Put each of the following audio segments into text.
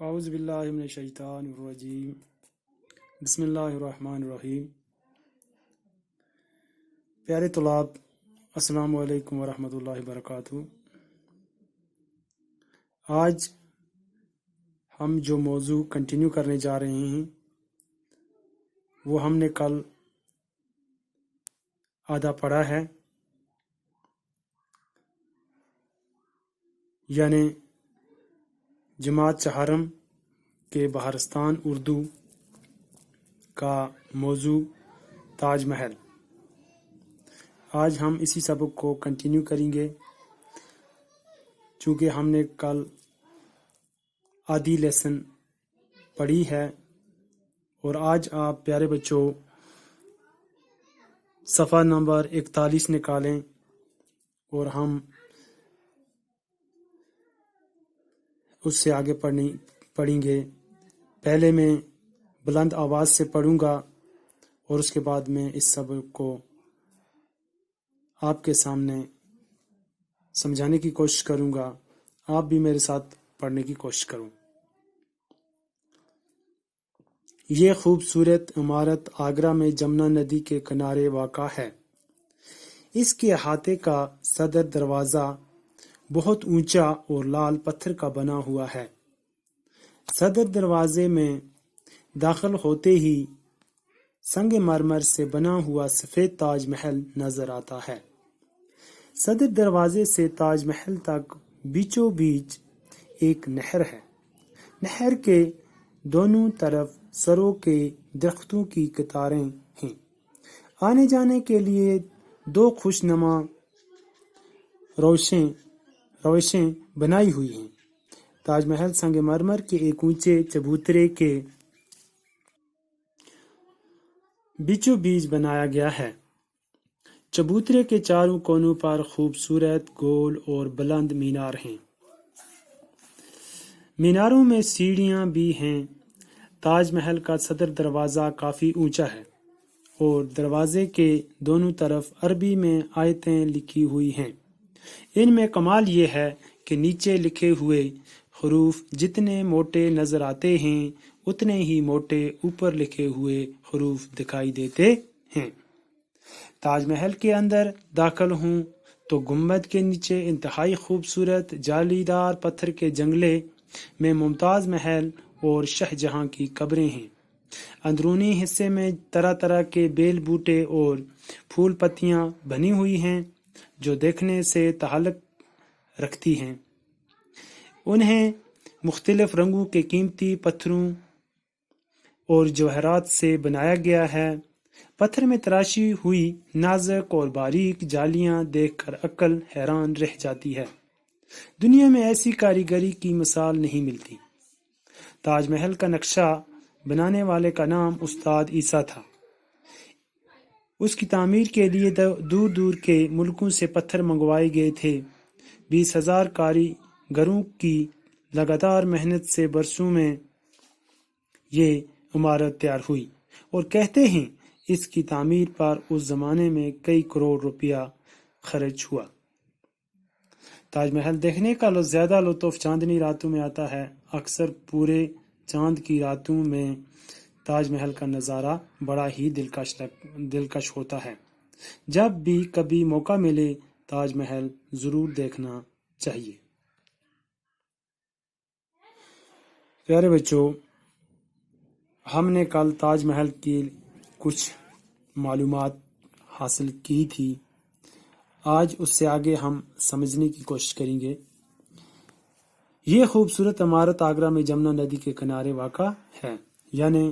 اعوذ باللہ من الشیطان الرجیم بسم اللہ الرحمن الرحیم۔ پیارے طلاب، السلام علیکم ورحمۃ اللہ وبرکاتہ۔ آج ہم جو موضوع کنٹینیو کرنے جا رہے ہیں وہ ہم نے کل آدھا پڑھا ہے، یعنی جماعت چہارم کے بہارستان اردو کا موضوع تاج محل۔ آج ہم اسی سبق کو کنٹینیو کریں گے، چونکہ ہم نے کل آدھی لیسن پڑھی ہے، اور آج آپ پیارے بچوں صفحہ نمبر 41 نکالیں اور ہم اس سے آگے پڑھیں گے۔ پہلے میں بلند آواز سے پڑھوں گا اور اس کے بعد میں اس سبق کو آپ کے سامنے سمجھانے کی کوشش کروں گا۔ آپ بھی میرے ساتھ پڑھنے کی کوشش کروں۔ یہ خوبصورت عمارت آگرہ میں جمنا ندی کے کنارے واقع ہے۔ اس کے احاطے کا صدر دروازہ بہت اونچا اور لال پتھر کا بنا ہوا ہے۔ صدر دروازے میں داخل ہوتے ہی سنگ مرمر سے بنا ہوا سفید تاج محل نظر آتا ہے۔ صدر دروازے سے تاج محل تک بیچوں بیچ ایک نہر ہے۔ نہر کے دونوں طرف سروں کے درختوں کی قطاریں ہیں۔ آنے جانے کے لیے دو خوشنما روشیں بنائی ہوئی ہیں۔ تاج محل سنگ مرمر کے ایک اونچے چبوترے کے بیچوں بیچ بنایا گیا ہے۔ چبوترے کے چاروں کونوں پر خوبصورت گول اور بلند مینار ہیں۔ میناروں میں سیڑھیاں بھی ہیں۔ تاج محل کا صدر دروازہ کافی اونچا ہے اور دروازے کے دونوں طرف عربی میں آیتیں لکھی ہوئی ہیں۔ ان میں کمال یہ ہے کہ نیچے لکھے ہوئے حروف جتنے موٹے نظر آتے ہیں اتنے ہی موٹے اوپر لکھے ہوئے حروف دکھائی دیتے ہیں۔ تاج محل کے اندر داخل ہوں تو گنبد کے نیچے انتہائی خوبصورت جالی دار پتھر کے جنگلے میں ممتاز محل اور شاہ جہاں کی قبریں ہیں۔ اندرونی حصے میں طرح طرح کے بیل بوٹے اور پھول پتیاں بنی ہوئی ہیں جو دیکھنے سے تعلق رکھتی ہیں۔ انہیں مختلف رنگوں کے قیمتی پتھروں اور جواہرات سے بنایا گیا ہے۔ پتھر میں تراشی ہوئی نازک اور باریک جالیاں دیکھ کر عقل حیران رہ جاتی ہے۔ دنیا میں ایسی کاریگری کی مثال نہیں ملتی۔ تاج محل کا نقشہ بنانے والے کا نام استاد عیسیٰ تھا۔ اس کی تعمیر کے لیے دور دور کے ملکوں سے پتھر منگوائے گئے تھے۔ 20,000 کاریگروں کی لگاتار محنت سے برسوں میں یہ عمارت تیار ہوئی، اور کہتے ہیں اس کی تعمیر پر اس زمانے میں کئی کروڑ روپیہ خرچ ہوا۔ تاج محل دیکھنے کا زیادہ لطف چاندنی راتوں میں آتا ہے۔ اکثر پورے چاند کی راتوں میں تاج محل کا نظارہ بڑا ہی دلکش ہوتا ہے۔ جب بھی کبھی موقع ملے تاج محل ضرور دیکھنا چاہیے۔ پیارے بچوں، ہم نے کل تاج محل کی کچھ معلومات حاصل کی تھی۔ آج اس سے آگے ہم سمجھنے کی کوشش کریں گے۔ یہ خوبصورت عمارت آگرہ میں جمنا ندی کے کنارے واقع ہے، یعنی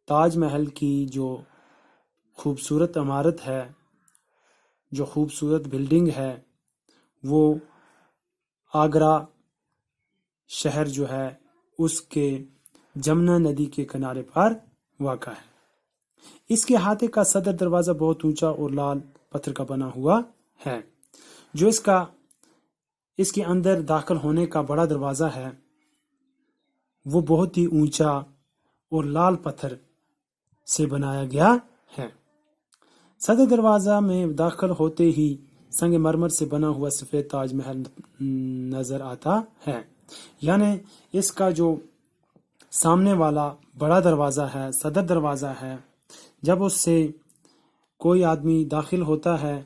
تاج محل کی جو خوبصورت عمارت ہے، جو خوبصورت بلڈنگ ہے، وہ آگرہ شہر جو ہے اس کے جمنا ندی کے کنارے پر واقع ہے۔ اس کے احاطے کا صدر دروازہ بہت اونچا اور لال پتھر کا بنا ہوا ہے۔ جو اس کے اندر داخل ہونے کا بڑا دروازہ ہے وہ بہت ہی اونچا اور لال پتھر سے بنایا گیا ہے۔ صدر دروازہ میں داخل ہوتے ہی سنگ مرمر سے بنا ہوا سفید تاج محل نظر آتا ہے، یعنی اس کا جو سامنے والا بڑا دروازہ ہے، صدر دروازہ ہے، جب اس سے کوئی آدمی داخل ہوتا ہے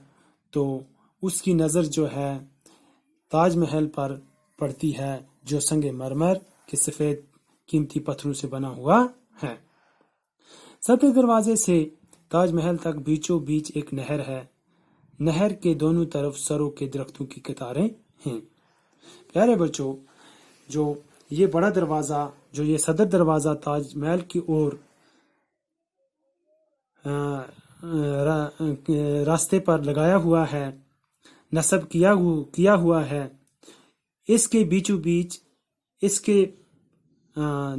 تو اس کی نظر جو ہے تاج محل پر پڑتی ہے، جو سنگ مرمر کے سفید قیمتی پتھروں سے بنا ہوا ہے۔ صدر دروازے سے تاج محل تک بیچوں بیچ ایک نہر ہے۔ نہر کے دونوں طرف سروں کے درختوں کی قطاریں ہیں۔ پیارے بچوں، جو یہ بڑا دروازہ، جو یہ صدر دروازہ تاج محل کی اور راستے پر لگایا ہوا ہے، نصب کیا ہوا ہے، اس کے بیچوں بیچ، اس کے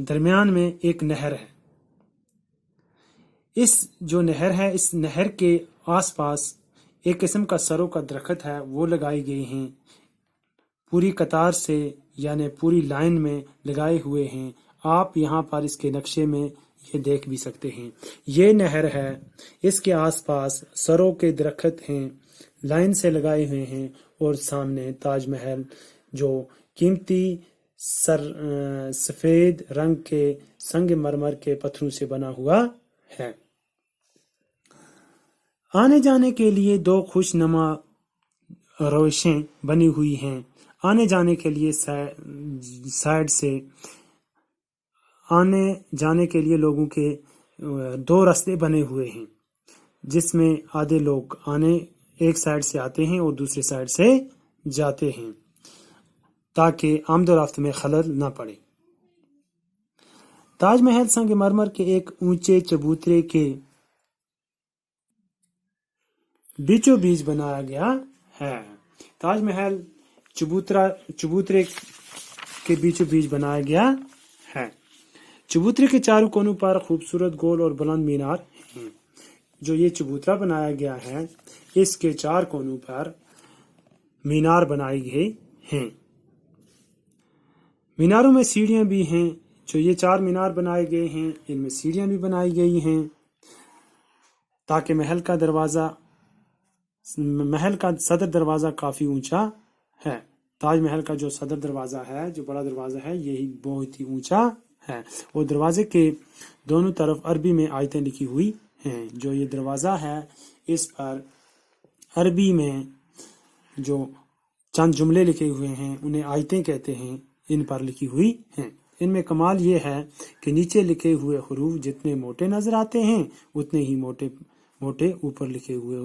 درمیان میں ایک نہر ہے۔ اس جو نہر ہے، اس نہر کے آس پاس ایک قسم کا سروں کا درخت ہے، وہ لگائی گئی ہیں، پوری قطار سے، یعنی پوری لائن میں لگائے ہوئے ہیں۔ آپ یہاں پر اس کے نقشے میں یہ دیکھ بھی سکتے ہیں۔ یہ نہر ہے، اس کے آس پاس سروں کے درخت ہیں، لائن سے لگائے ہوئے ہیں، اور سامنے تاج محل جو قیمتی سفید رنگ کے سنگ مرمر کے پتھروں سے بنا ہوا ہے۔ آنے جانے کے لیے دو خوش نما روشیں بنی ہوئی ہیں۔ آنے جانے کے لیے سائڈ سے آنے جانے کے لیے لوگوں کے دو راستے بنے ہوئے ہیں، جس میں آدھے لوگ ایک سائڈ سے آتے ہیں اور دوسرے سائڈ سے جاتے ہیں، تاکہ آمد و رفت میں خلل نہ پڑے۔ تاج محل سنگ مرمر کے ایک اونچے چبوترے کے بیچوں بیچ بنایا گیا ہے۔ تاج محل چبوترے کے بیچوں بیچ بنایا گیا ہے۔ چبوترے کے چاروں کونوں پر خوبصورت گول اور بلند مینار ہیں۔ جو یہ چبوترا بنایا گیا ہے، اس کے چار کونوں پر مینار بنائے گئے ہیں۔ میناروں میں سیڑھیاں بھی ہیں۔ جو یہ چار مینار بنائے گئے ہیں، ان میں سیڑھیاں بھی بنائی گئی ہیں، تاکہ محل کا صدر دروازہ کافی اونچا ہے۔ تاج محل کا جو صدر دروازہ ہے، جو بڑا دروازہ ہے، یہی بہت ہی اونچا ہے، اور دروازے کے دونوں طرف عربی میں آیتیں لکھی ہوئی ہیں۔ جو یہ دروازہ ہے، اس پر عربی میں جو چند جملے لکھے ہوئے ہیں، انہیں آیتیں کہتے ہیں، ان پر لکھی ہوئی ہیں۔ ان میں کمال یہ ہے کہ نیچے لکھے ہوئے حروف جتنے موٹے نظر آتے ہیں، اتنے ہی موٹے اوپر لکھے ہوئے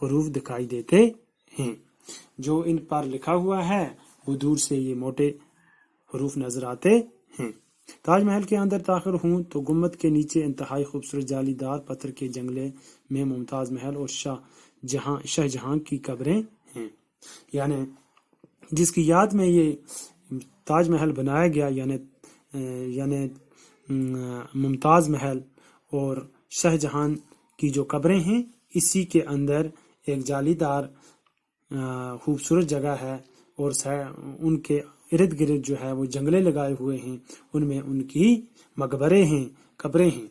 حروف دکھائی دیتے ہیں۔ جو ان پر لکھا ہوا ہے، وہ دور سے یہ موٹے حروف نظر آتے ہیں۔ تاج محل کے اندر داخل ہوں تو گنبد کے نیچے انتہائی خوبصورت جالی دار پتھر کے جنگلے میں ممتاز محل اور شاہ جہاں کی قبریں ہیں، یعنی جس کی یاد میں یہ تاج محل بنایا گیا، یعنی ممتاز محل اور شاہ جہاں کی جو قبریں ہیں، اسی کے اندر ایک جالی دار خوبصورت جگہ ہے، اور ان کے ارد گرد جو ہے وہ جنگلے لگائے ہوئے ہیں، ان میں ان کی مقبرے ہیں، قبریں ہیں۔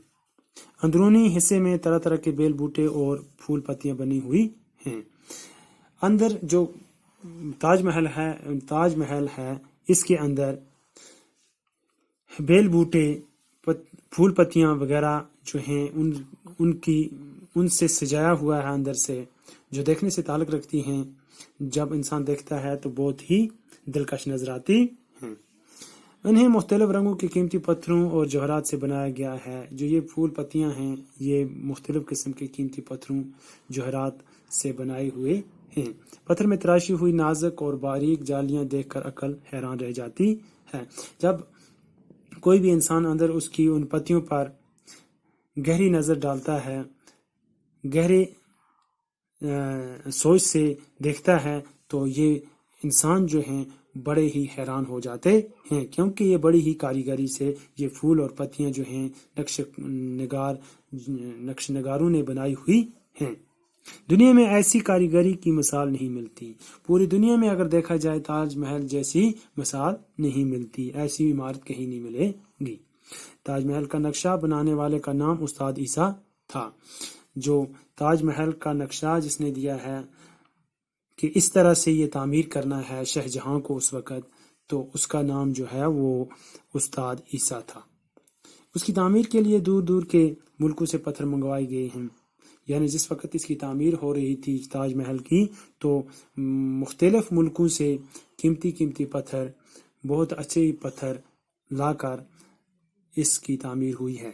اندرونی حصے میں طرح طرح کے بیل بوٹے اور پھول پتیاں بنی ہوئی ہیں۔ اندر جو تاج محل ہے، اس کے اندر بیل بوٹے، پھول پتیاں وغیرہ جو ہیں، ان سے سجایا ہوا ہے اندر سے، جو دیکھنے سے تعلق رکھتی ہیں۔ جب انسان دیکھتا ہے تو بہت ہی دلکش نظر آتی ہیں۔ انہیں مختلف رنگوں کے قیمتی پتھروں اور جوہرات سے بنایا گیا ہے۔ جو یہ پھول پتیاں ہیں، یہ مختلف قسم کے قیمتی پتھروں، جوہرات سے بنائے ہوئے ہیں۔ پتھر میں تراشی ہوئی نازک اور باریک جالیاں دیکھ کر عقل حیران رہ جاتی ہے۔ جب کوئی بھی انسان اندر اس کی ان پتیوں پر گہری نظر ڈالتا ہے، گہرے سوچ سے دیکھتا ہے، تو یہ انسان جو ہیں بڑے ہی حیران ہو جاتے ہیں، کیونکہ یہ بڑی ہی کاریگری سے یہ پھول اور پتیاں جو ہیں نقش نگاروں نے بنائی ہوئی ہیں۔ دنیا میں ایسی کاریگری کی مثال نہیں ملتی۔ پوری دنیا میں اگر دیکھا جائے، تاج محل جیسی مثال نہیں ملتی، ایسی عمارت کہیں نہیں ملے گی۔ تاج محل کا نقشہ بنانے والے کا نام استاد عیسیٰ تھا۔ جو تاج محل کا نقشہ جس نے دیا ہے کہ اس طرح سے یہ تعمیر کرنا ہے، شاہ جہاں کو اس وقت تو اس کا نام جو ہے وہ استاد عیسیٰ تھا۔ اس کی تعمیر کے لیے دور دور کے ملکوں سے پتھر منگوائے گئے ہیں، یعنی جس وقت اس کی تعمیر ہو رہی تھی تاج محل کی، تو مختلف ملکوں سے قیمتی قیمتی پتھر، بہت اچھے پتھر لا کر اس کی تعمیر ہوئی ہے۔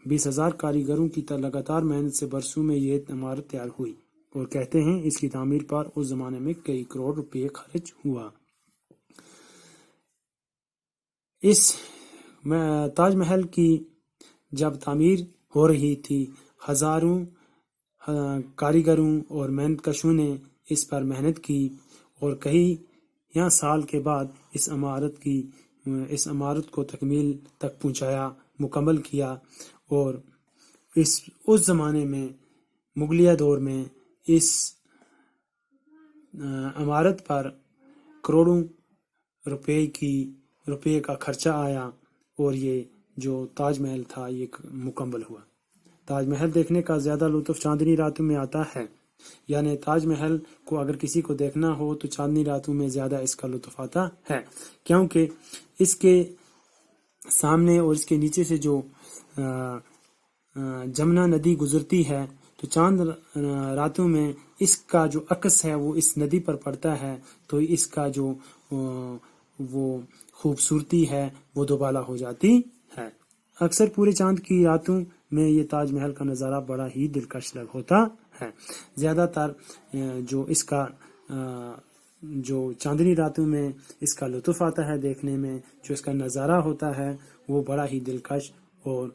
20,000 کاریگروں کی لگاتار محنت سے برسوں میں یہ عمارت تیار ہوئی، اور کہتے ہیں اس کی تعمیر پر اس زمانے میں کئی کروڑ روپے خرچ ہوا۔ اس تاج محل کی جب تعمیر ہو رہی تھی، ہزاروں کاریگروں اور محنت کشوں نے اس پر محنت کی، اور کئی سال کے بعد اس عمارت کو تکمیل تک پہنچایا، مکمل کیا۔ اور اس زمانے میں مغلیہ دور میں اس عمارت پر کروڑوں روپے کا خرچہ آیا، اور یہ جو تاج محل تھا یہ مکمل ہوا۔ تاج محل دیکھنے کا زیادہ لطف چاندنی راتوں میں آتا ہے، یعنی تاج محل کو اگر کسی کو دیکھنا ہو تو چاندنی راتوں میں زیادہ اس کا لطف آتا ہے، کیونکہ اس کے سامنے اور اس کے نیچے سے جو جمنا ندی گزرتی ہے، تو چاند راتوں میں اس کا جو عکس ہے وہ اس ندی پر پڑتا ہے، تو اس کا جو وہ خوبصورتی ہے وہ دوبالا ہو جاتی ہے۔ اکثر پورے چاند کی راتوں میں یہ تاج محل کا نظارہ بڑا ہی دلکش ہوتا ہے۔ زیادہ تر جو اس کا جو چاندنی راتوں میں اس کا لطف آتا ہے دیکھنے میں، جو اس کا نظارہ ہوتا ہے وہ بڑا ہی دلکش اور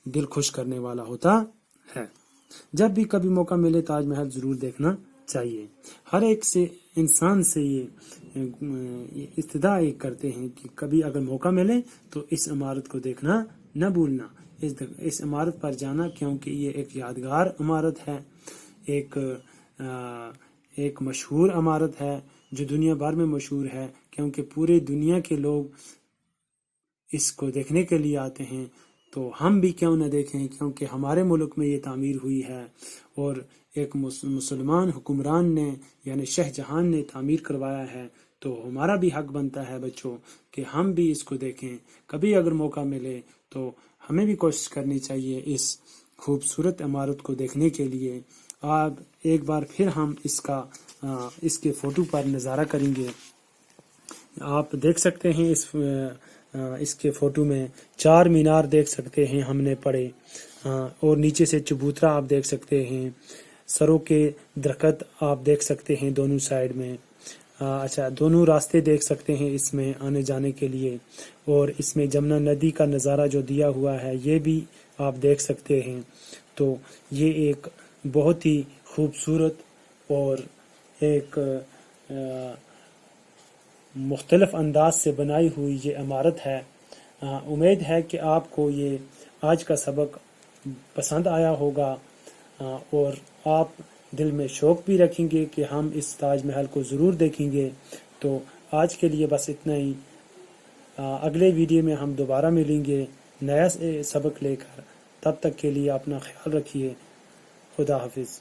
دل خوش کرنے والا ہوتا ہے۔ جب بھی کبھی موقع ملے تاج محل ضرور دیکھنا چاہیے۔ ہر ایک سے انسان سے یہ استدعا کرتے ہیں کہ کبھی اگر موقع ملے تو اس عمارت کو دیکھنا نہ بھولنا، اس عمارت پر جانا، کیونکہ یہ ایک یادگار عمارت ہے، ایک مشہور عمارت ہے جو دنیا بھر میں مشہور ہے، کیونکہ پورے دنیا کے لوگ اس کو دیکھنے کے لیے آتے ہیں۔ تو ہم بھی کیوں نہ دیکھیں، کیونکہ ہمارے ملک میں یہ تعمیر ہوئی ہے، اور ایک مسلمان حکمران نے یعنی شاہ جہان نے تعمیر کروایا ہے، تو ہمارا بھی حق بنتا ہے بچوں کہ ہم بھی اس کو دیکھیں۔ کبھی اگر موقع ملے تو ہمیں بھی کوشش کرنی چاہیے اس خوبصورت عمارت کو دیکھنے کے لیے۔ اب ایک بار پھر ہم اس کے فوٹو پر نظارہ کریں گے۔ آپ دیکھ سکتے ہیں اس کے فوٹو میں 4 مینار دیکھ سکتے ہیں ہم نے پڑے، اور نیچے سے چبوترا آپ دیکھ سکتے ہیں، سروں کے درخت آپ دیکھ سکتے ہیں دونوں سائیڈ میں۔ اچھا، دونوں راستے دیکھ سکتے ہیں اس میں آنے جانے کے لیے، اور اس میں جمنا ندی کا نظارہ جو دیا ہوا ہے یہ بھی آپ دیکھ سکتے ہیں۔ تو یہ ایک بہت ہی خوبصورت اور ایک مختلف انداز سے بنائی ہوئی یہ عمارت ہے۔ امید ہے کہ آپ کو یہ آج کا سبق پسند آیا ہوگا، اور آپ دل میں شوق بھی رکھیں گے کہ ہم اس تاج محل کو ضرور دیکھیں گے۔ تو آج کے لیے بس اتنا ہی، اگلے ویڈیو میں ہم دوبارہ ملیں گے نیا سبق لے کر۔ تب تک کے لیے اپنا خیال رکھیے۔ خدا حافظ۔